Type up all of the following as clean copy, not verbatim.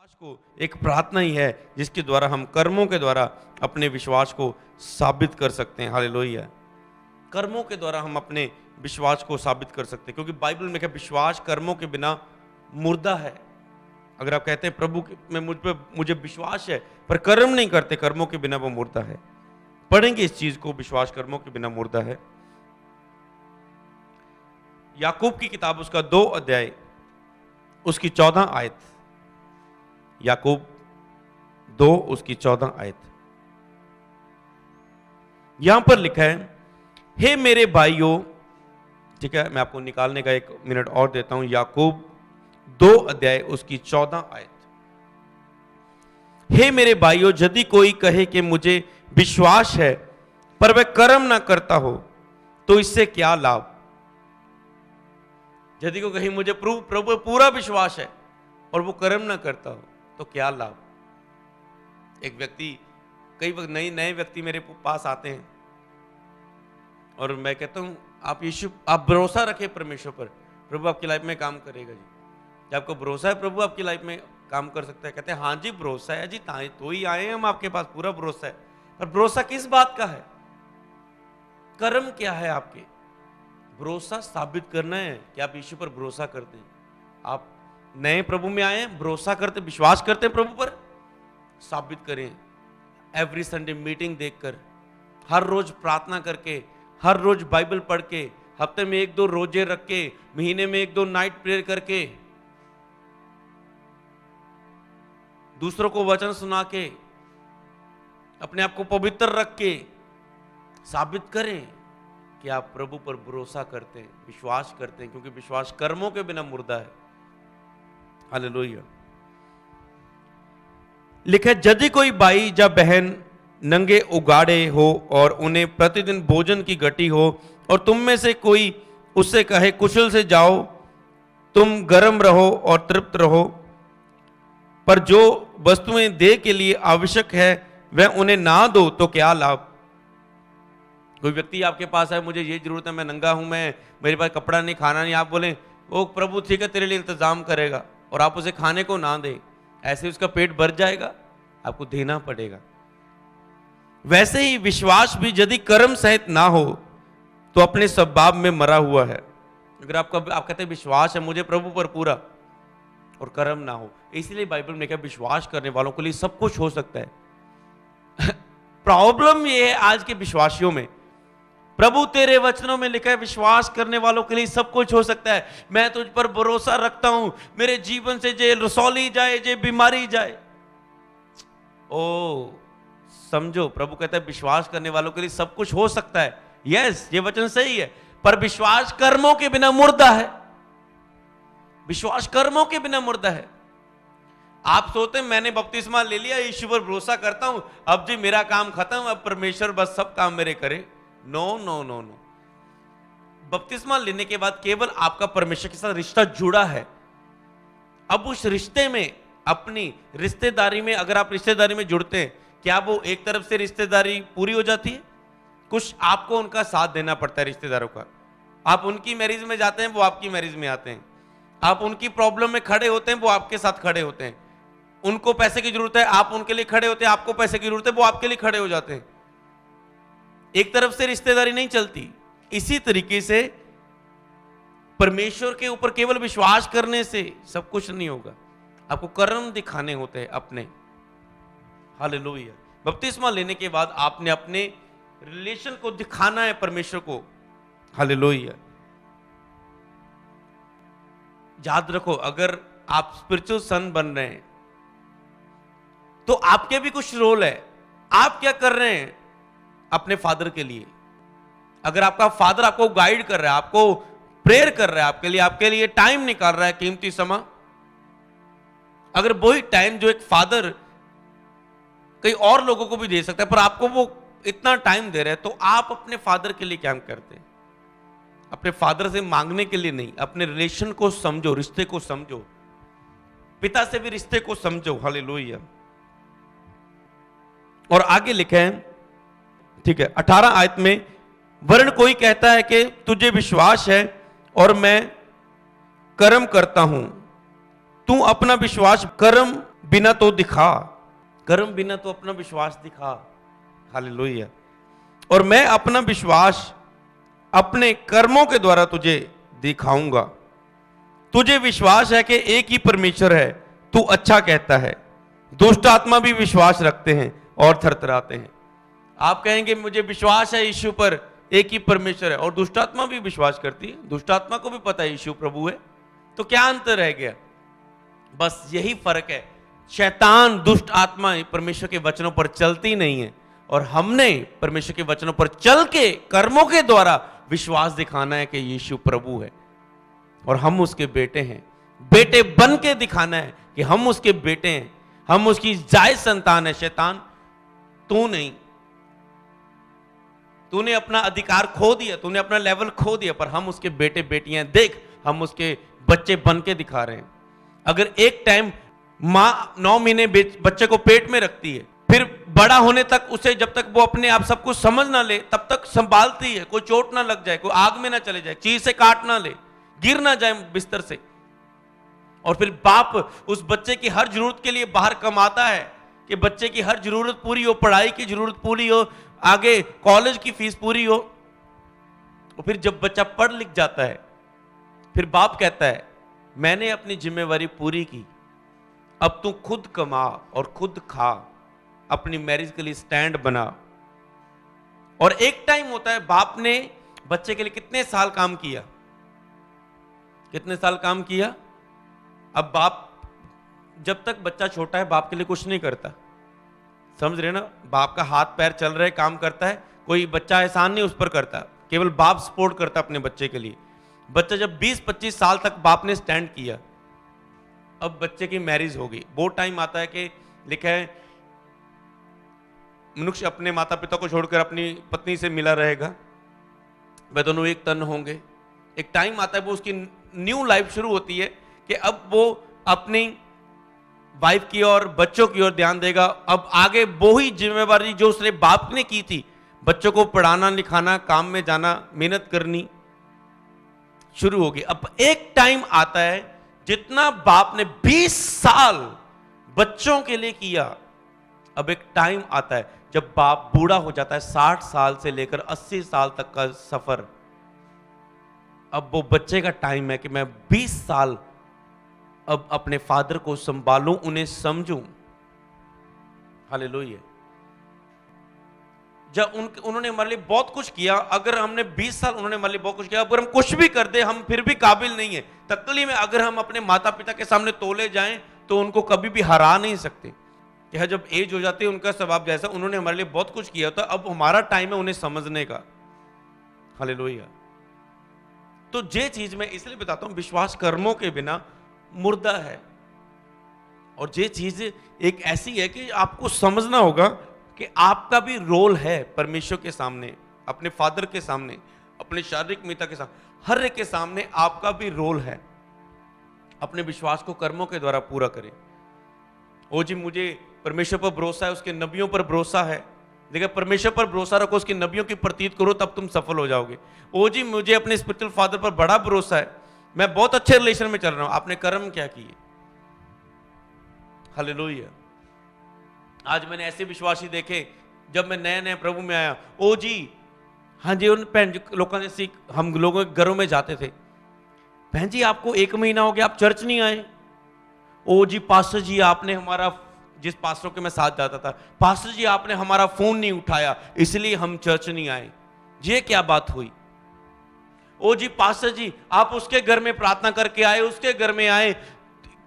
विश्वास को एक प्रार्थना ही है जिसके द्वारा हम कर्मों के द्वारा अपने विश्वास को साबित कर सकते हैं। हालेलुया। कर्मों के द्वारा हम अपने विश्वास को साबित कर सकते हैं, क्योंकि बाइबल में क्या विश्वास कर्मों के बिना मुर्दा है। अगर आप कहते हैं प्रभु में मुझे विश्वास है पर कर्म नहीं करते, कर्मों के बिना वो मुर्दा है। पढ़ेंगे इस चीज को, विश्वास कर्मों के बिना मुर्दा है। याकूब की किताब उसका 2 अध्याय उसकी 14 आयत। याकूब 2 उसकी 14 आयत। यहां पर लिखा है, हे मेरे भाइयों, ठीक है, मैं आपको निकालने का 1 मिनट और देता हूं। याकूब 2 अध्याय उसकी 14 आयत। हे मेरे भाइयों, यदि कोई कहे कि मुझे विश्वास है पर वह कर्म ना करता हो तो इससे क्या लाभ। यदि को कहीं मुझे प्रभु पूरा विश्वास है और वो कर्म ना करता हो तो क्या लाभ। एक व्यक्ति, कई वक्त नए व्यक्ति मेरे पास आते हैं और मैं कहता हूं आप भरोसा रखें परमेश्वर पर, प्रभु आपकी लाइफ में काम करेगा जी। जब आपको भरोसा है प्रभु आपकी लाइफ में काम कर सकता है, कहते हैं हाँ जी भरोसा है जी, तो ही आए हैं हम आपके पास, पूरा भरोसा है। पर भरोसा किस बात का है, कर्म क्या है आपके। भरोसा साबित करना है कि आप यीशु पर भरोसा करते हैं। आप नए प्रभु में आए हैं, भरोसा करते, विश्वास करते हैं प्रभु पर, साबित करें। एवरी संडे मीटिंग देखकर, हर रोज प्रार्थना करके, हर रोज बाइबल पढ़ के, हफ्ते में 1-2 रोजे रख के, महीने में 1-2 नाइट प्रेयर करके, दूसरों को वचन सुना के, अपने आप को पवित्र रख के साबित करें कि आप प्रभु पर भरोसा करते हैं, विश्वास करते हैं, क्योंकि विश्वास कर्मों के बिना मुर्दा है। हालेलुया। लिखा है, यदि कोई भाई या बहन नंगे उगाड़े हो और उन्हें प्रतिदिन भोजन की घटी हो और तुम में से कोई उससे कहे कुशल से जाओ, तुम गर्म रहो और तृप्त रहो, पर जो वस्तुएं देह के लिए आवश्यक है वह उन्हें ना दो तो क्या लाभ। कोई व्यक्ति आपके पास है, मुझे ये जरूरत है, मैं नंगा हूं, मेरे पास कपड़ा नहीं, खाना नहीं, आप बोले वो प्रभु ठीक है तेरे लिए इंतजाम करेगा, और आप उसे खाने को ना दे, ऐसे उसका पेट भर जाएगा, आपको देना पड़ेगा। वैसे ही विश्वास भी यदि कर्म सहित ना हो तो अपने स्वभाव में मरा हुआ है। अगर आप कहते हैं विश्वास है मुझे प्रभु पर पूरा और कर्म ना हो, इसलिए बाइबल में क्या विश्वास करने वालों के लिए सब कुछ हो सकता है। प्रॉब्लम ये है आज के विश्वासियों में, प्रभु तेरे वचनों में लिखा है विश्वास करने वालों के लिए सब कुछ हो सकता है, मैं तुझ पर भरोसा रखता हूं, मेरे जीवन से जे रसौली जाए, जे बीमारी जाए। ओ समझो, प्रभु कहता है विश्वास करने वालों के लिए सब कुछ हो सकता है। यस, ये वचन सही है, पर विश्वास कर्मों के बिना मुर्दा है। विश्वास कर्मों के बिना मुर्दा है। आप सोचते हैं मैंने बपतिस्मा ले लिया, यीशु पर भरोसा करता हूं, अब जी मेरा काम खत्म, अब परमेश्वर बस सब काम मेरे करे। नो नो नो नो, बपतिस्मा लेने के बाद केवल आपका परमेश्वर के साथ रिश्ता जुड़ा है। अब उस रिश्ते में, अपनी रिश्तेदारी में, अगर आप रिश्तेदारी में जुड़ते हैं, क्या वो एक तरफ से रिश्तेदारी पूरी हो जाती है? कुछ आपको उनका साथ देना पड़ता है रिश्तेदारों का। आप उनकी मैरिज में जाते हैं, वो आपकी मैरिज में आते हैं। आप उनकी प्रॉब्लम में खड़े होते हैं, वो आपके साथ खड़े होते हैं। उनको पैसे की जरूरत है, आप उनके लिए खड़े होते हैं। आपको पैसे की जरूरत है, वो आपके लिए खड़े हो जाते हैं। एक तरफ से रिश्तेदारी नहीं चलती। इसी तरीके से परमेश्वर के ऊपर केवल विश्वास करने से सब कुछ नहीं होगा, आपको कर्म दिखाने होते हैं अपने। हालेलुया। बपतिस्मा लेने के बाद आपने अपने रिलेशन को दिखाना है परमेश्वर को। हालेलुया। याद रखो, अगर आप स्पिरिचुअल सन बन रहे हैं तो आपके भी कुछ रोल है। आप क्या कर रहे हैं अपने फादर के लिए? अगर आपका फादर आपको गाइड कर रहा है, आपको प्रेयर कर रहा है, आपके लिए टाइम निकाल रहा है, कीमती समय, अगर वही टाइम जो एक फादर कई और लोगों को भी दे सकता है, पर आपको वो इतना टाइम दे रहा है, तो आप अपने फादर के लिए क्या करते हैं? अपने फादर से मांगने के लिए नहीं, अपने रिलेशन को समझो, रिश्ते को समझो, पिता से भी रिश्ते को समझो। हालेलुया। और आगे लिखे हैं, ठीक है, 18 आयत में, वरन कोई कहता है कि तुझे विश्वास है और मैं कर्म करता हूं, तू अपना विश्वास कर्म बिना तो दिखा, कर्म बिना तो अपना विश्वास दिखा। हालेलुया। और मैं अपना विश्वास अपने कर्मों के द्वारा तुझे दिखाऊंगा। तुझे विश्वास है कि एक ही परमेश्वर है, तू अच्छा कहता है। दुष्ट आत्मा भी विश्वास रखते हैं और थरथराते हैं। आप कहेंगे मुझे विश्वास है यीशु पर, एक ही परमेश्वर है, और दुष्ट आत्मा भी विश्वास करती है। दुष्ट आत्मा को भी पता है यीशु प्रभु है, तो क्या अंतर रह गया? बस यही फर्क है, शैतान दुष्ट आत्मा परमेश्वर के वचनों पर चलती नहीं है, और हमने परमेश्वर के वचनों पर चल के कर्मों के द्वारा विश्वास दिखाना है कि यीशु प्रभु है और हम उसके बेटे हैं। बेटे बन के दिखाना है कि हम उसके बेटे हैं, हम उसकी जायज संतान है। शैतान तू नहीं, तूने अपना अधिकार खो दिया, तूने अपना लेवल खो दिया, पर हम उसके बेटे बेटियां। देख, हम उसके बच्चे बन के दिखा रहे हैं। अगर एक टाइम मां 9 महीने बच्चे को पेट में रखती है, फिर बड़ा होने तक उसे, जब तक वो अपने आप सब कुछ समझ ना ले तब तक संभालती है, कोई चोट ना लग जाए, कोई आग में ना चले जाए, चीज से काट ना ले, गिर ना जाए बिस्तर से। और फिर बाप उस बच्चे की हर जरूरत के लिए बाहर कमाता है कि बच्चे की हर जरूरत पूरी हो, पढ़ाई की जरूरत पूरी हो, आगे कॉलेज की फीस पूरी हो। और फिर जब बच्चा पढ़ लिख जाता है, फिर बाप कहता है मैंने अपनी जिम्मेवारी पूरी की, अब तू खुद कमा और खुद खा, अपनी मैरिज के लिए स्टैंड बना। और एक टाइम होता है, बाप ने बच्चे के लिए कितने साल काम किया, कितने साल काम किया। अब बाप, जब तक बच्चा छोटा है, बाप के लिए कुछ नहीं करता, समझ रहे ना? बाप का हाथ पैर चल रहे, काम करता है, कोई बच्चा एहसान नहीं उस पर करता, केवल बाप सपोर्ट करता अपने बच्चे के लिए। बच्चा जब 20-25 साल तक बाप ने स्टैंड किया, अब बच्चे की मैरिज हो गई। वो टाइम आता है कि लिखा है मनुष्य अपने माता पिता को छोड़कर अपनी पत्नी से मिला रहेगा, वे दोनों एक तन होंगे। एक टाइम आता है, वो उसकी न्यू लाइफ शुरू होती है कि अब वो अपनी वाइफ की और बच्चों की ओर ध्यान देगा। अब आगे वो ही जिम्मेवारी जो उसने बाप ने की थी, बच्चों को पढ़ाना लिखाना, काम में जाना, मेहनत करनी, शुरू होगी। अब एक टाइम आता है, जितना बाप ने 20 साल बच्चों के लिए किया, अब एक टाइम आता है जब बाप बूढ़ा हो जाता है, 60 साल से लेकर 80 साल तक का सफर। अब वो बच्चे का टाइम है कि मैं 20 साल अब अपने फादर को संभालूं, उन्हें समझूं। हालेलुया। जब उन्होंने हमारे लिए बहुत कुछ किया, अगर हमने 20 साल, उन्होंने हमारे लिए बहुत कुछ किया, अगर हम कुछ भी कर दे, हम फिर भी काबिल नहीं है। तकली में अगर हम अपने माता पिता के सामने तोले जाएं तो उनको कभी भी हरा नहीं सकते। कि जब एज हो जाती है उनका स्वभाव जैसा, उन्होंने हमारे लिए बहुत कुछ किया था, अब हमारा टाइम है उन्हें समझने का। हालेलुया। तो ये चीज मैं इसलिए बताता हूं, विश्वास कर्मों के बिना मुर्दा है। और ये चीज एक ऐसी है कि आपको समझना होगा कि आपका भी रोल है परमेश्वर के सामने, अपने फादर के सामने, अपने शारीरिक पिता के सामने, हर एक के सामने आपका भी रोल है। अपने विश्वास को कर्मों के द्वारा पूरा करें। ओ जी, मुझे परमेश्वर पर भरोसा है, उसके नबियों पर भरोसा है। देखिए, परमेश्वर पर भरोसा रखो, उसके नबियों की प्रतीत करो, तब तुम सफल हो जाओगे। ओ जी, मुझे अपने स्पिरिचुअल फादर पर बड़ा भरोसा है, मैं बहुत अच्छे रिलेशन में चल रहा हूं। आपने कर्म क्या किए? हालेलुया। आज मैंने ऐसे विश्वासी देखे, जब मैं नए नए प्रभु में आया, ओ जी, हाँ जी, उन बहन लोगों ने सीख, हम लोगों के घरों में जाते थे, बहन जी आपको 1 महीना हो गया, आप चर्च नहीं आए। ओ जी पास्टर जी, आपने हमारा, जिस पास्टर के मैं साथ जाता था, पास्टर जी आपने हमारा फोन नहीं उठाया, इसलिए हम चर्च नहीं आए। ये क्या बात हुई? ओ जी पास्टर जी, आप उसके घर में प्रार्थना करके आए, उसके घर में आए,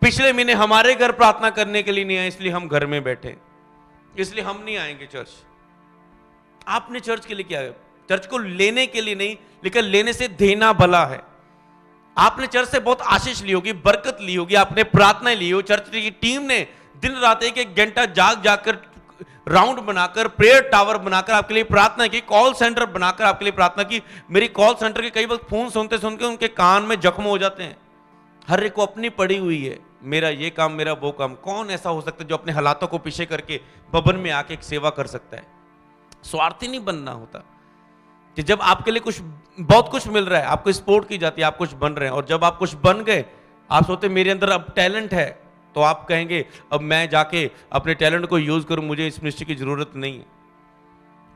पिछले महीने हमारे घर प्रार्थना करने के लिए नहीं आए, इसलिए हम घर में बैठे, इसलिए हम नहीं आएंगे चर्च। आपने चर्च के लिए क्या है? चर्च को लेने के लिए नहीं, लेकिन लेने से देना भला है। आपने चर्च से बहुत आशीष ली होगी, बरकत ली होगी, आपने प्रार्थना ली हो, चर्च की टीम ने दिन रात 1-1 घंटा जाग जाकर, राउंड बनाकर, प्रेयर टावर बनाकर आपके लिए प्रार्थना की, कॉल सेंटर बनाकर आपके लिए प्रार्थना की। मेरी कॉल सेंटर के कई वक्त फोन सुनते सुनते उनके कान में जख्म हो जाते हैं। हर एक को अपनी पड़ी हुई है, मेरा ये काम, मेरा वो काम। कौन ऐसा हो सकता है जो अपने हालातों को पीछे करके भवन में आके एक सेवा कर सकता है? स्वार्थी नहीं बनना होता कि जब आपके लिए कुछ, बहुत कुछ मिल रहा है, आपको सपोर्ट की जाती है, आप कुछ बन रहे हैं, और जब आप कुछ बन गए, आप सोचते मेरे अंदर अब टैलेंट है, तो आप कहेंगे अब मैं जाके अपने टैलेंट को यूज करूं, मुझे इस मिनिस्ट्री की जरूरत नहीं है।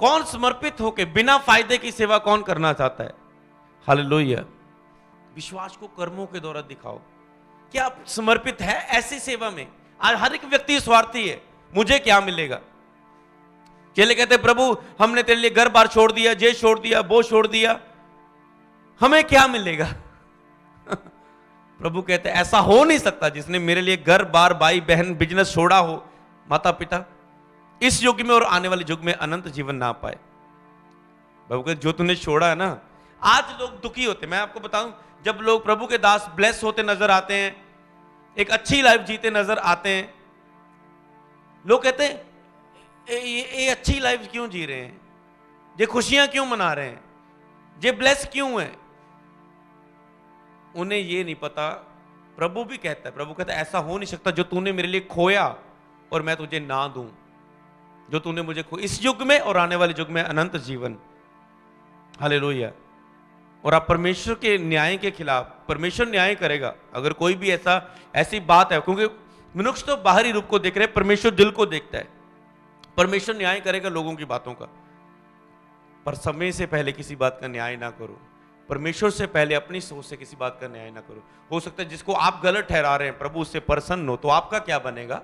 कौन समर्पित होके बिना फायदे की सेवा कौन करना चाहता है? हालेलुया। विश्वास को कर्मों के द्वारा दिखाओ। क्या आप समर्पित है ऐसी सेवा में? आज हर एक व्यक्ति स्वार्थी है, मुझे क्या मिलेगा। चेले कहते प्रभु हमने तेरे लिए घर बार छोड़ दिया, ये छोड़ दिया, वो छोड़ दिया, हमें क्या मिलेगा? प्रभु कहते ऐसा हो नहीं सकता जिसने मेरे लिए घर बार, भाई बहन, बिजनेस छोड़ा हो, माता पिता, इस युग में और आने वाले युग में अनंत जीवन ना पाए। प्रभु कहते जो तूने छोड़ा है ना। आज लोग दुखी होते, मैं आपको बताऊं, जब लोग प्रभु के दास ब्लेस होते नजर आते हैं, एक अच्छी लाइफ जीते नजर आते हैं, लोग कहते हैं ये अच्छी लाइफ क्यों जी रहे हैं, ये खुशियां क्यों मना रहे हैं, ये ब्लेस क्यों है। उन्हें ये नहीं पता, प्रभु भी कहता है, प्रभु कहता है ऐसा हो नहीं सकता जो तूने मेरे लिए खोया और मैं तुझे ना दूं, जो तूने मुझे खो, इस युग में और आने वाले युग में अनंत जीवन। हालेलुया। और आप परमेश्वर के न्याय के खिलाफ, परमेश्वर न्याय करेगा अगर कोई भी ऐसी बात है, क्योंकि मनुष्य तो बाहरी रूप को देख रहे हैं, परमेश्वर दिल को देखता है। परमेश्वर न्याय करेगा लोगों की बातों का, पर समय से पहले किसी बात का न्याय ना करो। परमेश्वर से पहले अपनी सोच से किसी बात का न्याय ना करो। हो सकता है जिसको आप गलत ठहरा रहे हैं प्रभु उससे प्रसन्न हो, तो आपका क्या बनेगा,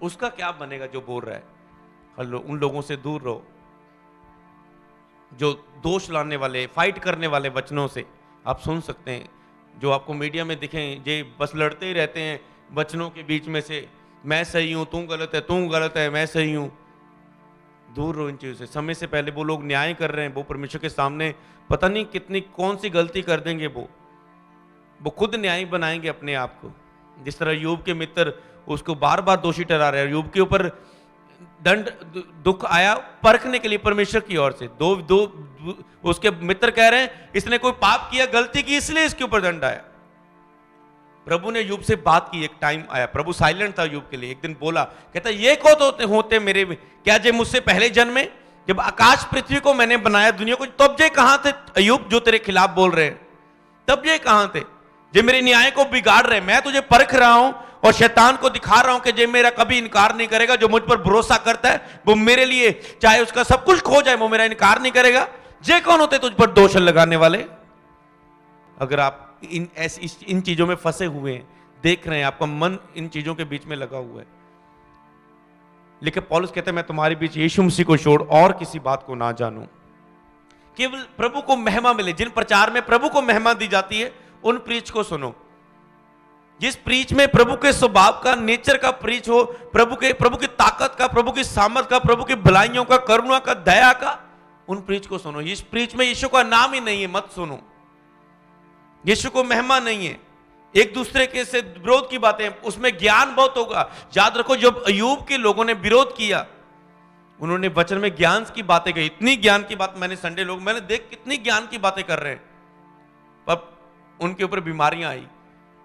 उसका क्या बनेगा जो बोल रहा है। हल्लो, उन लोगों से दूर रहो जो दोष लाने वाले, फाइट करने वाले वचनों से आप सुन सकते हैं, जो आपको मीडिया में दिखें, जे बस लड़ते ही रहते हैं वचनों के बीच में से, मैं सही हूं, तू गलत है, मैं सही हूं। दूर रहो इन चीजों से। समय से पहले वो लोग न्याय कर रहे हैं, वो परमेश्वर के सामने पता नहीं कितनी कौन सी गलती कर देंगे, वो खुद न्याय बनाएंगे अपने आप को। जिस तरह यूब के मित्र उसको बार बार दोषी ठहरा रहे हैं, यूब के ऊपर दंड दुख आया परखने के लिए परमेश्वर की ओर से। दो उसके मित्र कह रहे हैं इसने कोई पाप किया, गलती की, इसलिए इसके ऊपर दंड आया। प्रभु ने यूब से बात की, एक टाइम आया, प्रभु साइलेंट था यूब के लिए। एक दिन बोला, कहता ये कौन होते मेरे में, क्या जे मुझसे पहले जन्मे, जब आकाश पृथ्वी को मैंने बनाया, दुनिया को, तब जे कहां थे अय्यूब जो तेरे खिलाफ बोल रहे हैं, तब जे कहां थे, जे मेरे न्याय को बिगाड़ रहे। मैं तुझे परख रहा हूं और शैतान को दिखा रहा हूं कि जे मेरा कभी इनकार नहीं करेगा, जो मुझ पर भरोसा करता है वो मेरे लिए चाहे उसका सब कुछ खो जाए वो मेरा इनकार नहीं करेगा। जे कौन होते तुझ पर दोष लगाने वाले? अगर आप इन चीजों में फंसे हुए हैं, देख रहे हैं, आपका मन इन चीजों के बीच में लगा हुआ है, लेकिन पौलुस कहते हैं मैं तुम्हारे बीच यीशु मसीह को छोड़ और किसी बात को ना जानूं, केवल प्रभु को महिमा मिले। जिन प्रचार में प्रभु को महिमा दी जाती है उन प्रीच को सुनो। जिस प्रीच में प्रभु के स्वभाव का, नेचर का प्रीच हो, प्रभु की ताकत का, प्रभु की सामर्थ का, प्रभु की भलाइयों का, करुणा का, दया का, उन प्रीच को सुनो। इस प्रीच में यीशु का नाम ही नहीं है, मत सुनो। यीशु को महिमा नहीं है, एक दूसरे के से विरोध की बातें, उसमें ज्ञान बहुत होगा। याद रखो जब अय्यूब के लोगों ने विरोध किया, उन्होंने वचन में ज्ञान की बातें कही, इतनी ज्ञान की बात मैंने देख कितनी ज्ञान की बातें कर रहे हैं, पर उनके ऊपर बीमारियां आई।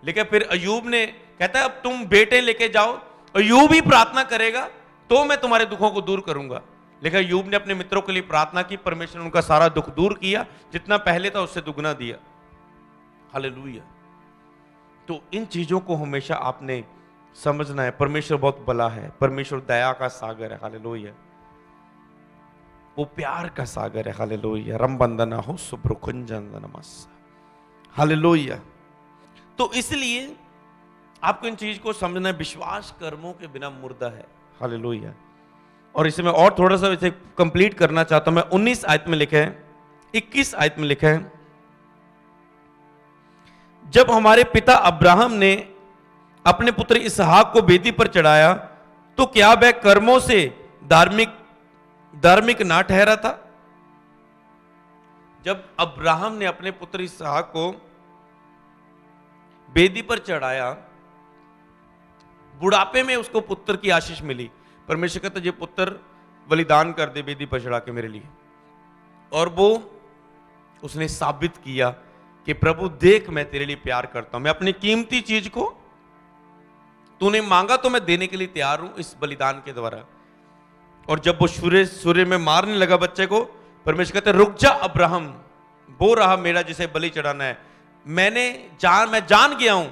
लेकिन फिर अय्यूब ने कहता है अब तुम बेटे लेके जाओ, अय्यूब ही प्रार्थना करेगा तो मैं तुम्हारे दुखों को दूर करूंगा। लेकिन अय्यूब ने अपने मित्रों के लिए प्रार्थना की, परमेश्वर ने उनका सारा दुख दूर किया, जितना पहले था उससे दुगना दिया। हालेलुया। तो इन चीजों को हमेशा आपने समझना है। परमेश्वर बहुत भला है, परमेश्वर दया का सागर है। हालेलुया। वो प्यार का सागर है। हालेलुया। रमबंदना हो सुब्रुकुंजनमस। हालेलुया। तो इसलिए आपको इन चीज को समझना है, विश्वास कर्मों के बिना मुर्दा है। हालेलुया। और इसे मैं और थोड़ा सा इसे कंप्लीट करना चाहता हूं। मैं 19 आयत में लिखा है, 21 आयत में लिखा है, जब हमारे पिता अब्राहम ने अपने पुत्र इसहाक को वेदी पर चढ़ाया तो क्या वह कर्मों से धार्मिक ना ठहरा था? जब अब्राहम ने अपने पुत्र इसहाक को वेदी पर चढ़ाया, बुढ़ापे में उसको पुत्र की आशीष मिली। परमेश्वर कहता ये पुत्र बलिदान कर दे वेदी पर चढ़ा के मेरे लिए। और वो उसने साबित किया कि प्रभु देख मैं तेरे लिए प्यार करता हूं, मैं अपनी कीमती चीज को तूने मांगा तो मैं देने के लिए तैयार हूं इस बलिदान के द्वारा। और जब वो सूर्य में मारने लगा बच्चे को, परमेश्वर कहते रुक जा अब्राहम, वो रहा मेरा जिसे बलि चढ़ाना है। मैं जान गया हूं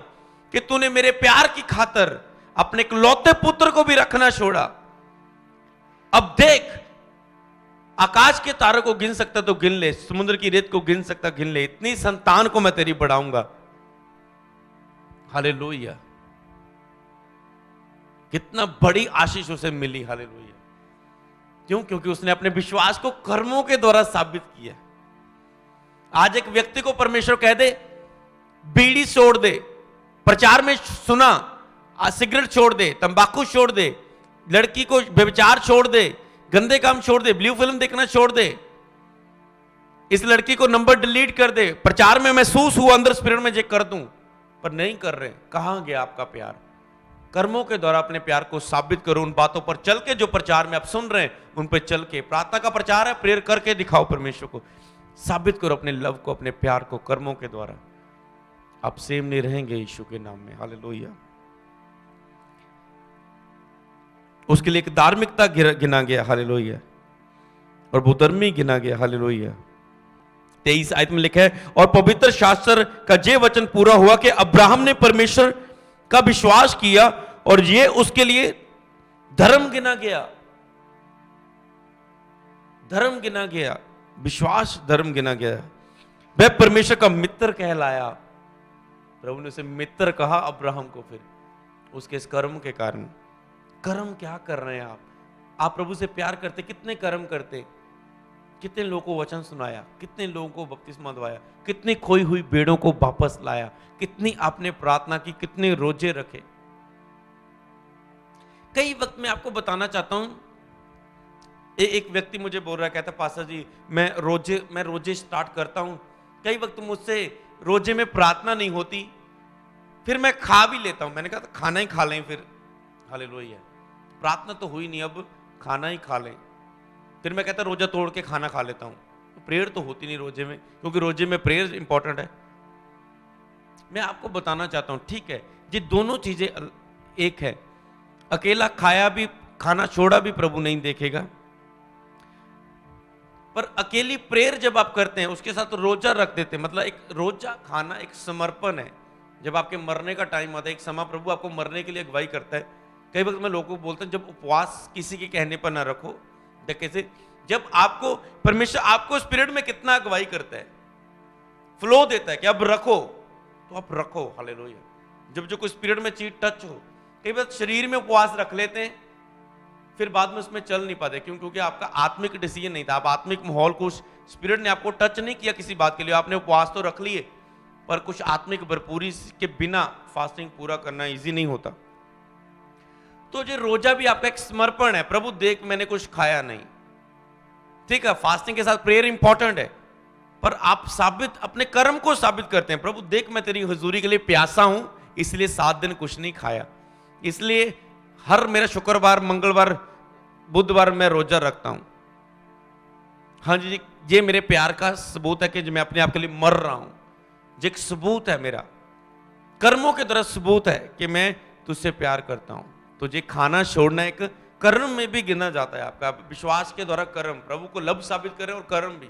कि तूने मेरे प्यार की खातर अपने इकलौते पुत्र को भी रखना छोड़ा। अब देख, आकाश के तारों को गिन सकता तो गिन ले, समुद्र की रेत को गिन सकता गिन ले, इतनी संतान को मैं तेरी बढ़ाऊंगा। हालेलुया, कितना बड़ी आशीष उसे मिली। हालेलुया, क्यों? क्योंकि उसने अपने विश्वास को कर्मों के द्वारा साबित किया। आज एक व्यक्ति को परमेश्वर कह दे बीड़ी छोड़ दे, प्रचार में सुना, सिगरेट छोड़ दे, तंबाकू छोड़ दे, लड़की को व्यभिचार छोड़ दे, गंदे काम छोड़ दे, ब्लू फिल्म देखना छोड़ दे, इस लड़की को नंबर डिलीट कर दे, प्रचार में महसूस हुआ अंदर स्पिरिट में जे कर दूं, पर नहीं कर रहे। कहां गया आपका प्यार? कर्मों के द्वारा अपने प्यार को साबित करो। उन बातों पर चल के जो प्रचार में आप सुन रहे हैं उन पर चल के, प्रार्थना का प्रचार है, प्रेयर करके दिखाओ, परमेश्वर को साबित करो अपने लव को, अपने प्यार को कर्मों के द्वारा। आप सेम नहीं रहेंगे यीशु के नाम में। हालेलुया। उसके लिए एक धार्मिकता गिना गया। हालेलुया। और भूधर्मी गिना गया। हालेलुया। 23 आयत में लिखा है, और पवित्र शास्त्र का ये वचन पूरा हुआ कि अब्राहम ने परमेश्वर का विश्वास किया और ये उसके लिए धर्म गिना गया। धर्म गिना गया, विश्वास धर्म गिना गया। वह परमेश्वर का मित्र कहलाया। प्रभु ने उसे मित्र कहा अब्राहम को, फिर उसके इस कर्म के कारण। कर्म क्या कर रहे हैं आप प्रभु से प्यार करते, कितने कर्म करते, कितने लोगों को वचन सुनाया, कितने लोगों को बपतिस्मा दवाया, कितनी खोई हुई भेड़ों को वापस लाया, कितनी आपने प्रार्थना की, कितने रोजे रखे। कई वक्त मैं आपको बताना चाहता हूं, एक व्यक्ति मुझे बोल रहा है, कहता पास्टर जी मैं रोजे स्टार्ट करता हूं, कई वक्त मुझसे रोजे में प्रार्थना नहीं होती, फिर मैं खा भी लेता हूं। मैंने कहा तो खाना ही खा लें फिर। हालेलुया। प्रार्थना तो हुई नहीं, अब खाना ही खा लें। फिर मैं कहता रोजा तोड़ के खाना खा लेता हूं। तो प्रेयर तो होती नहीं रोजे में, क्योंकि रोजे में प्रेयर इंपॉर्टेंट है। मैं आपको बताना चाहता हूं, ठीक है, ये दोनों चीजें एक है। अकेला खाया भी, खाना छोड़ा भी प्रभु नहीं देखेगा, पर अकेली प्रेयर जब आप करते हैं उसके साथ रोजा रख देते हैं, मतलब एक रोजा खाना एक समर्पण है। जब आपके मरने का टाइम आता है, एक समय प्रभु आपको मरने के लिए अगुवाई करता है। कई वक्त में लोगों को बोलते हैं जब उपवास किसी के कहने पर ना रखो, कैसे? जब आपको परमेश्वर आपको स्पिरिट में कितना अगुवाई करता है, फ्लो देता है कि अब रखो, तो आप रखो। हालेलुया। जब जो कोई स्पिरिट में चीज टच हो, कई बार शरीर में उपवास रख लेते हैं, फिर बाद में उसमें चल नहीं पाते। क्यों? क्योंकि आपका आत्मिक डिसीजन नहीं था, आप आत्मिक माहौल को, स्पिरिट ने आपको टच नहीं किया किसी बात के लिए। आपने उपवास तो रख लिए, पर कुछ आत्मिक भरपूरी के बिना फास्टिंग पूरा करना इजी नहीं होता। तो जो रोजा भी आपका एक समर्पण है, प्रभु देख मैंने कुछ खाया नहीं, ठीक है। फास्टिंग के साथ प्रेयर इंपॉर्टेंट है, पर आप साबित अपने कर्म को साबित करते हैं, प्रभु देख मैं तेरी हुजूरी के लिए प्यासा हूं, इसलिए 7 दिन कुछ नहीं खाया, इसलिए हर मेरा शुक्रवार, मंगलवार, बुधवार मैं रोजा रखता हूं। हाँ जी, ये मेरे प्यार का सबूत है कि मैं अपने आप के लिए मर रहा हूं। ये एक सबूत है, मेरा कर्मों के द्वारा सबूत है कि मैं तुझसे प्यार करता हूं। तो ये खाना छोड़ना एक कर्म में भी गिना जाता है। आपका विश्वास के द्वारा कर्म, प्रभु को लब साबित करें और कर्म भी।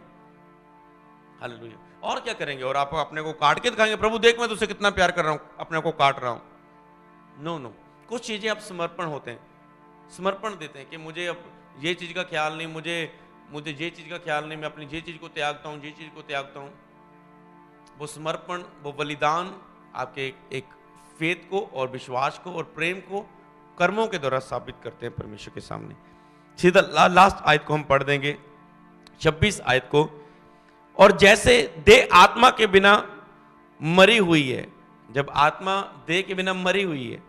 हालेलुया। और क्या करेंगे? और आप अपने को काट के दिखाएंगे, प्रभु देख मैं तुझसे कितना प्यार कर रहा हूं, अपने को काट रहा हूं। नो, कुछ चीजें आप समर्पण होते हैं, समर्पण देते हैं कि मुझे अब ये चीज का ख्याल नहीं, मुझे ये चीज का ख्याल नहीं, मैं अपनी ये चीज को त्यागता हूं, ये चीज को त्यागता हूं। वो समर्पण, वो बलिदान आपके एक फेथ को और विश्वास को और प्रेम को कर्मों के द्वारा साबित करते हैं परमेश्वर के सामने। सीधा लास्ट आयत को हम पढ़ देंगे, 26 आयत को। और जैसे देह आत्मा के बिना मरी हुई है, जब आत्मा देह के बिना मरी हुई है,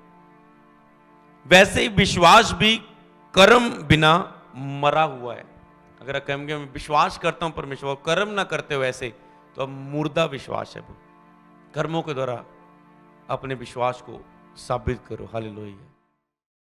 वैसे ही विश्वास भी कर्म बिना मरा हुआ है। अगर कहेंगे मैं विश्वास करता हूं परमेश्वर, कर्म ना करते हो ऐसे, तो अब मुर्दा विश्वास है। वो कर्मों के द्वारा अपने विश्वास को साबित करो। हालेलुया।